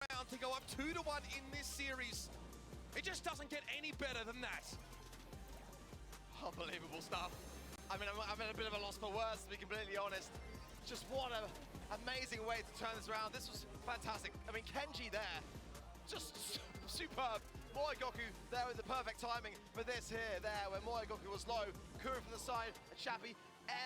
round to go up 2-1 in this series. It just doesn't get any better than that. Unbelievable stuff. I mean, I'm at a bit of a loss for words, to be completely honest. Just what an amazing way to turn this around. This was fantastic. I mean, Kenji there, just superb. Moegoku there with the perfect timing for this here, there, where Moegoku was low. Kuro from the side, and Chappie,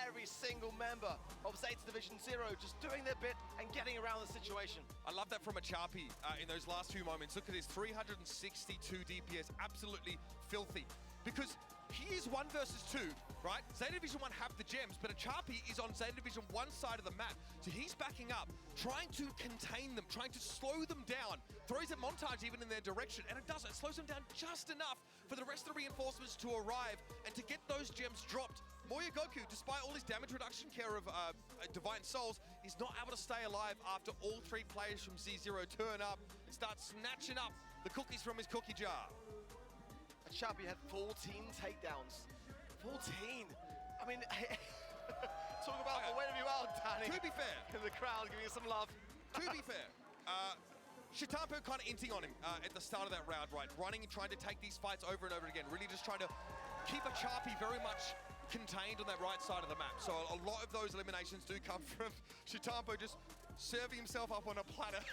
every single member of Zeta Division Zero just doing their bit and getting around the situation. I love that from a Chappie in those last few moments. Look at his 362 DPS, absolutely filthy. Because he is 1 versus 2, right? Zeta Division 1 have the gems, but Achapi is on Zeta Division 1 side of the map. So he's backing up, trying to contain them, trying to slow them down. Throws a montage even in their direction, and it does. It slows them down just enough for the rest of the reinforcements to arrive and to get those gems dropped. Moegoku, despite all his damage reduction care of Divine Souls, is not able to stay alive after all 3 players from Z0 turn up and start snatching up the cookies from his cookie jar. Chappie had 14 takedowns. 14! I mean, talk about the way to be well, Danny. To be fair. In the crowd giving you some love. To be fair, Shitampo kind of inting on him at the start of that round, right? Running and trying to take these fights over and over again. Really just trying to keep Achapi very much contained on that right side of the map. So a lot of those eliminations do come from Shitampo just serving himself up on a platter.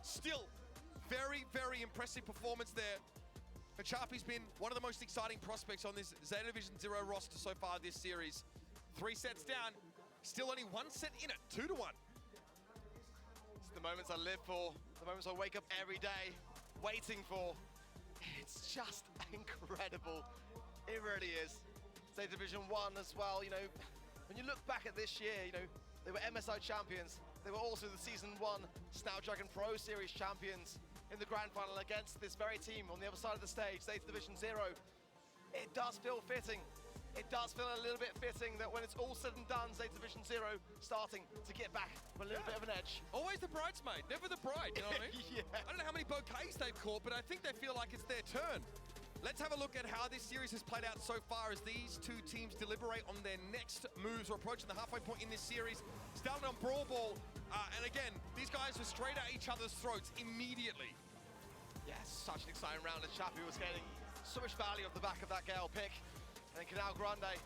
Still, very, very impressive performance there. Achapi's been one of the most exciting prospects on this Zeta Division Zero roster so far this series. 3 sets down, still only 1 set in it, 2-1. It's the moments I live for, the moments I wake up every day waiting for. It's just incredible. It really is. Zeta Division 1 as well, you know, when you look back at this year, you know, they were MSI champions. They were also the Season 1 Snapdragon Pro Series champions in the grand final against this very team on the other side of the stage, Zeta Division Zero. It does feel fitting. It does feel a little bit fitting that when it's all said and done, Zeta Division Zero starting to get back with a little bit of an edge. Always the bridesmaid, never the bride, you know what I mean? Yeah. I don't know how many bouquets they've caught, but I think they feel like it's their turn. Let's have a look at how this series has played out so far as these 2 teams deliberate on their next moves. We're approaching the halfway point in this series. Started on Brawl Ball, and again, these guys were straight at each other's throats immediately. Yes, such an exciting round. And Chappie was getting so much value off the back of that Gale pick. And then Canal Grande,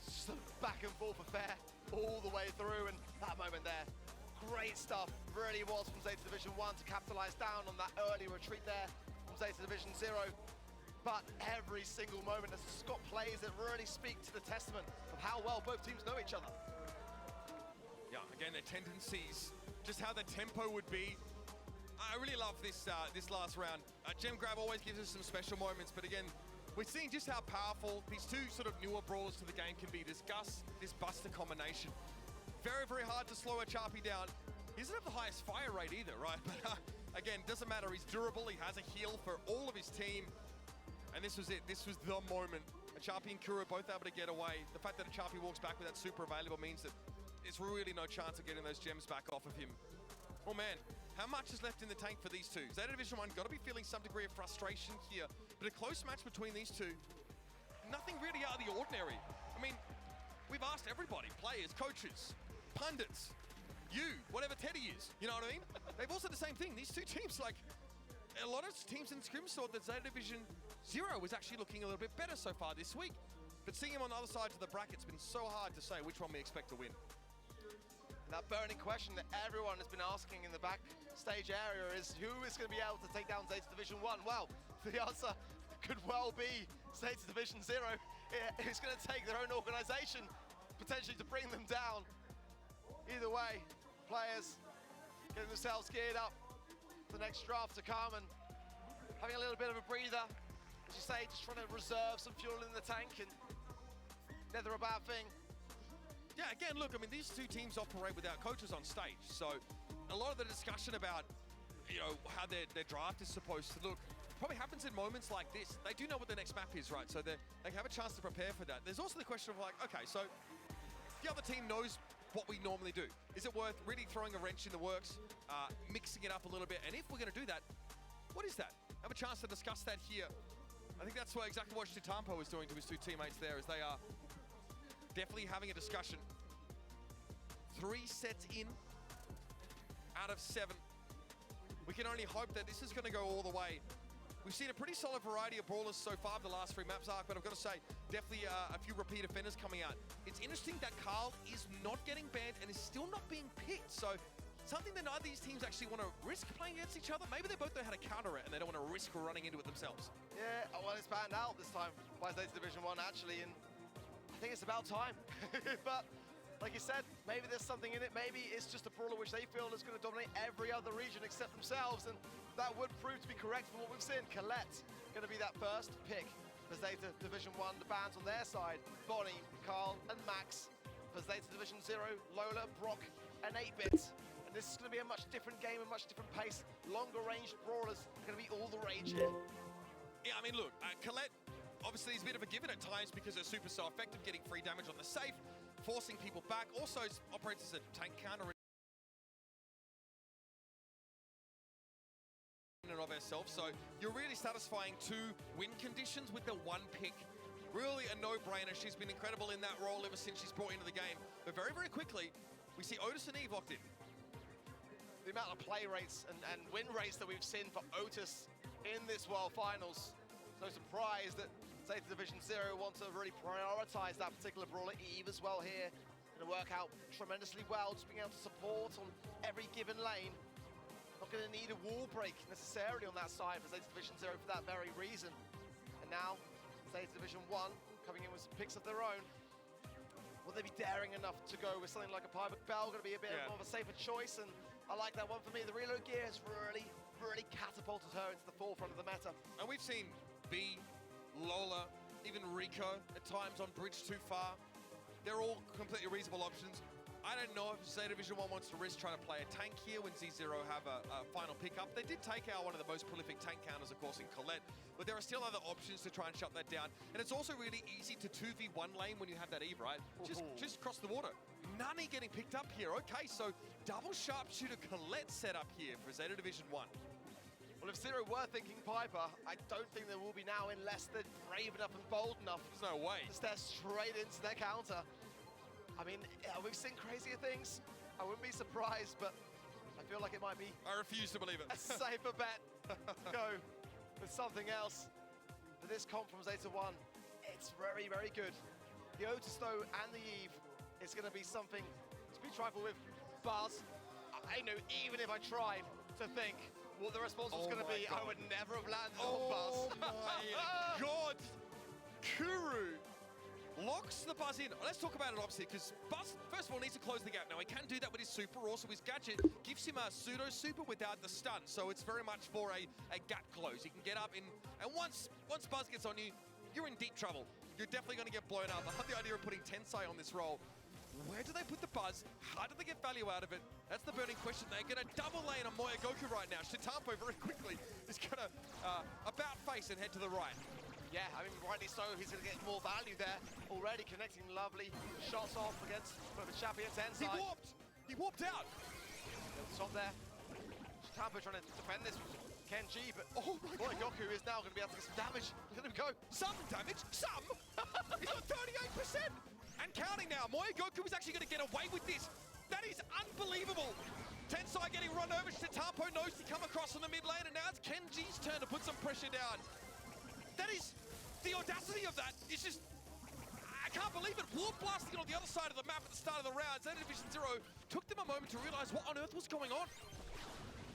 just a back and forth affair all the way through. And that moment there, great stuff, really was from Zeta Division 1 to capitalize down on that early retreat there from Zeta Division 0. But every single moment as Scott plays that really speak to the testament of how well both teams know each other. Yeah, again, their tendencies, just how the tempo would be. I really love this this last round. Gem Grab always gives us some special moments, but again, we're seeing just how powerful these 2 sort of newer brawlers to the game can be. This Gus, this Buster combination. Very, very hard to slow Achapi down. He doesn't have the highest fire rate either, right? But again, doesn't matter, he's durable, he has a heal for all of his team. And this was it, this was the moment. Achapi and Kuro both able to get away. The fact that Achapi walks back with that super available means that there's really no chance of getting those gems back off of him. Oh man, how much is left in the tank for these 2? Zeta Division 1 got to be feeling some degree of frustration here, but a close match between these 2, nothing really out of the ordinary. I mean, we've asked everybody, players, coaches, pundits, you, whatever Teddy is, you know what I mean? They've all said the same thing. These 2 teams, like, a lot of teams in Scrims thought that Zeta Division 0 was actually looking a little bit better so far this week, but seeing him on the other side of the bracket, it's been so hard to say which one we expect to win. That burning question that everyone has been asking in the backstage area is who is going to be able to take down Zeta Division 1? Well, the answer could well be Zeta Division 0. It's going to take their own organization potentially to bring them down. Either way, players getting themselves geared up for the next draft to come and having a little bit of a breather. As you say, just trying to reserve some fuel in the tank, and never a bad thing. Yeah, again, look, I mean, these 2 teams operate without coaches on stage, so a lot of the discussion about, you know, how their draft is supposed to look probably happens in moments like this. They do know what the next map is, right? So they have a chance to prepare for that. There's also the question of like, okay, so the other team knows what we normally do. Is it worth really throwing a wrench in the works, mixing it up a little bit? And if we're going to do that, what is that? Have a chance to discuss that here. I think that's exactly what Shitampo is doing to his 2 teammates there, as they are definitely having a discussion. 3 sets in out of 7. we can only hope that this is going to go all the way. We've seen a pretty solid variety of brawlers so far the last 3 maps arc, but I've got to say, definitely a few repeat offenders coming out. It's interesting that Carl is not getting banned and is still not being picked, so something that neither of these teams actually want to risk playing against each other. Maybe they both know how to counter it and they don't want to risk running into it themselves. Yeah, well, it's banned out this time by States Division 1 actually, and I think it's about time. But like you said, maybe there's something in it. Maybe it's just a brawler which they feel is going to dominate every other region except themselves, and that would prove to be correct from what we've seen. Colette going to be that first pick for Zeta Division 1. The bans on their side, Bonnie, Carl, and Max. For Zeta Division 0, Lola, Brock, and 8-Bit. And this is going to be a much different game, a much different pace. Longer range brawlers are going to be all the rage here. Yeah, I mean, look, Colette obviously is a bit of a given at times because her super so effective, getting free damage on the safe, forcing people back. Also operates as a tank counter in and of herself, so you're really satisfying 2 win conditions with the 1 pick. Really a no-brainer. She's been incredible in that role ever since she's brought into the game. But very, very quickly, we see Otis and Eve locked in. The amount of play rates and win rates that we've seen for Otis in this World Finals. No surprise that Zeta Division 0 want to really prioritize that particular brawler. Eve as well here. Going to work out tremendously well, just being able to support on every given lane. Not going to need a wall break necessarily on that side for Zeta Division 0 for that very reason. And now, Zeta Division 1 coming in with some picks of their own. Will they be daring enough to go with something like a Piper Bell? Going to be a bit more of a safer choice, and I like that one for me. The reload gear has really catapulted her into the forefront of the meta. And we've seen B, Lola, even Rico at times on bridge too far. They're all completely reasonable options. I don't know if Zeta Division 1 wants to risk trying to play a tank here when Z0 have a final pickup. They did take out one of the most prolific tank counters, of course, in Colette, but there are still other options to try and shut that down. And it's also really easy to 2v1 lane when you have that Eve, right? Just cross the water. Nani getting picked up here. Okay, so double sharpshooter Colette set up here for Zeta Division 1. Well, if Zero were thinking Piper, I don't think there will be now unless they're brave enough and bold enough. There's no way. To stare straight into their counter. I mean, we've seen crazier things. I wouldn't be surprised, but I feel like it might be I refuse to believe it. a safer bet to go with something else. For this comp from Zeta 1, it's very, very good. The Otis, though, and the Eve is going to be something to be trifled with. Buzz, I know even if I tried to think what the response was going to be, I would never have landed on Buzz. Oh my God! Kuru locks the Buzz in. Let's talk about it obviously, because Buzz, first of all, needs to close the gap. Now, he can do that with his super. Also, his gadget gives him a pseudo super without the stun. So it's very much for a gap close. He can get up in, and once Buzz gets on you, you're in deep trouble. You're definitely going to get blown up. I love the idea of putting Tensai on this role. Where do they put the Buzz? How do they get value out of it? That's the burning question. They're going to double lane on Moya Goku right now. Shitampo very quickly is going to about face and head to the right. Yeah, I mean, rightly so. He's going to get more value there. Already connecting lovely shots off against both the Chappie and Tensai. He warped out. Stop there. Shitampo trying to defend this with Kenji, but oh my God. Goku is now going to be able to get some damage. Look at him go. Some damage? Some? He's got 38%. And counting now. Moya Goku is actually going to get away with this. That is unbelievable. Tensai getting run over. Shitampo knows to come across on the mid lane, and now it's Kenji's turn to put some pressure down. That is, the audacity of that is just, I can't believe it. Warp blasting on the other side of the map at the start of the round. Zeta Division 0 took them a moment to realize what on earth was going on.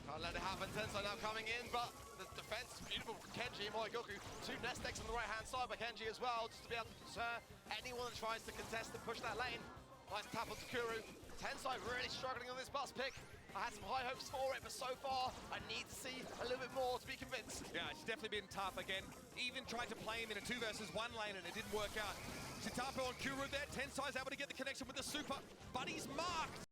Can't let it happen. Tensai now coming in, but the defense is beautiful from Kenji and Moya Goku. 2 nest eggs on the right-hand side by Kenji as well, just to be able to deter anyone that tries to contest and push that lane. Nice tap onto Kuru. Tensai really struggling on this bus pick. I had some high hopes for it, but so far, I need to see a little bit more to be convinced. Yeah, it's definitely been tough again. Even tried to play him in a 2 versus 1 lane, and it didn't work out. Shitampo on Kuru there. Tensai's able to get the connection with the super, but he's marked.